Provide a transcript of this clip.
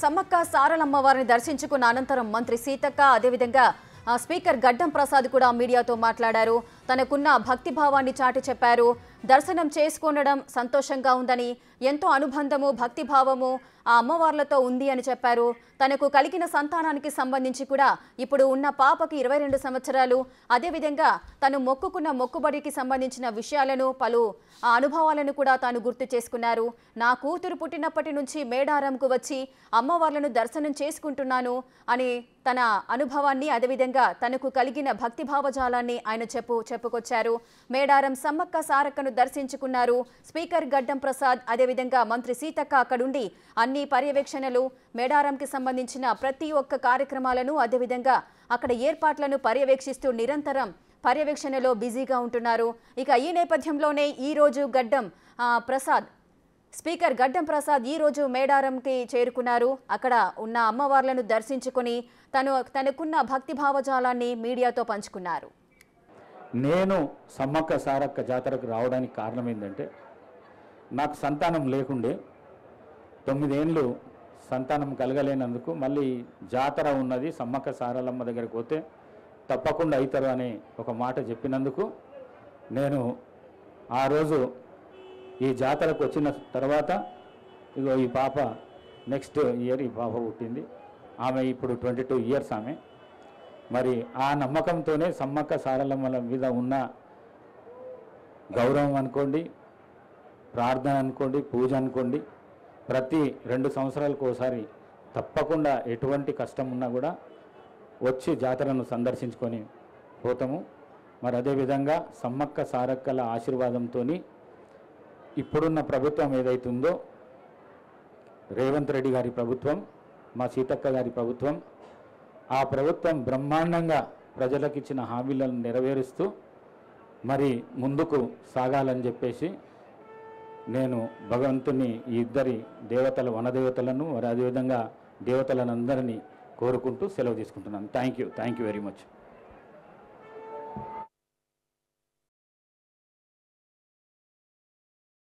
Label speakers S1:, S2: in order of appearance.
S1: సమ్మక్క సారలమ్మ వారిని దర్శించుకున్న అనంతరం మంత్రి సీతక్క అదేవిధంగా స్పీకర్ గడ్డం ప్రసాద్ కూడా మీడియాతో మాట్లాడారు. తనకున్న భక్తిభావాన్ని చాటి చెప్పారు. దర్శనం చేసుకొనడం సంతోషంగా ఉందని, ఎంతో అనుబంధము భక్తిభావము ఆ అమ్మవార్లతో ఉంది అని చెప్పారు. తనకు కలిగిన సంతానానికి సంబంధించి కూడా ఇప్పుడు ఉన్న పాపకి 22 సంవత్సరాలు, అదేవిధంగా తను మొక్కుకున్న మొక్కుబడికి సంబంధించిన విషయాలను పలు అనుభవాలను కూడా తాను గుర్తు చేసుకున్నారు. నా కూతురు పుట్టినప్పటి నుంచి మేడారంకు వచ్చి అమ్మవార్లను దర్శనం చేసుకుంటున్నాను అని తన అనుభవాన్ని అదేవిధంగా తనకు కలిగిన భక్తి భావజాలాన్ని ఆయన చెప్పుకొచ్చారు. మేడారం సమ్మక్క సారక్కను దర్శించుకున్నారు. స్పీకర్ గడ్డం ప్రసాద్ అదేవిధంగా మంత్రి సీతక్క అక్కడుండి అన్ని పర్యవేక్షణలు మేడారంకి సంబంధించిన ప్రతి ఒక్క కార్యక్రమాలను అదేవిధంగా అక్కడ ఏర్పాట్లను పర్యవేక్షిస్తూ నిరంతరం పర్యవేక్షణలో బిజీగా ఉంటున్నారు. ఇక ఈ నేపథ్యంలోనే ఈరోజు స్పీకర్ గడ్డం ప్రసాద్ ఈరోజు మేడారంకి చేరుకున్నారు. అక్కడ ఉన్న అమ్మవార్లను దర్శించుకొని తనకున్న భక్తి భావజాలాన్ని మీడియాతో పంచుకున్నారు.
S2: నేను సమ్మక్క సారక్క జాతరకు రావడానికి కారణం ఏంటంటే, నాకు సంతానం లేకుండే 9 ఏళ్ళు సంతానం కలగలేనందుకు మళ్ళీ జాతర ఉన్నది సమ్మక్క సారలమ్మ దగ్గరికి పోతే తప్పకుండా అవుతారు అనే ఒక మాట చెప్పినందుకు నేను ఆ రోజు ఈ జాతరకు వచ్చిన తర్వాత ఇగో ఈ పాప నెక్స్ట్ ఇయర్ ఈ పాప పుట్టింది. ఆమె ఇప్పుడు 22 ఇయర్స్ ఆమె. మరి ఆ నమ్మకంతోనే సమ్మక్క సారలమ్మల మీద ఉన్న గౌరవం అనుకోండి, ప్రార్థన అనుకోండి, పూజ అనుకోండి, ప్రతి 2 సంవత్సరాలకు ఒకసారి తప్పకుండా ఎటువంటి కష్టం ఉన్నా కూడా వచ్చి జాతరను సందర్శించుకొని పోతాము. మరి అదేవిధంగా సమ్మక్క సారక్కల ఆశీర్వాదంతో ఇప్పుడున్న ప్రభుత్వం ఏదైతుందో రేవంత్ రెడ్డి గారి ప్రభుత్వం, మా సీతక్క గారి ప్రభుత్వం, ఆ ప్రభుత్వం బ్రహ్మాండంగా ప్రజలకు ఇచ్చిన హామీలను నెరవేరుస్తూ మరి ముందుకు సాగాలని చెప్పేసి నేను భగవంతుని ఈ ఇద్దరి దేవతల వనదేవతలను మరి అదేవిధంగా దేవతలను అందరినీ కోరుకుంటూ సెలవు తీసుకుంటున్నాను. Thank you very much.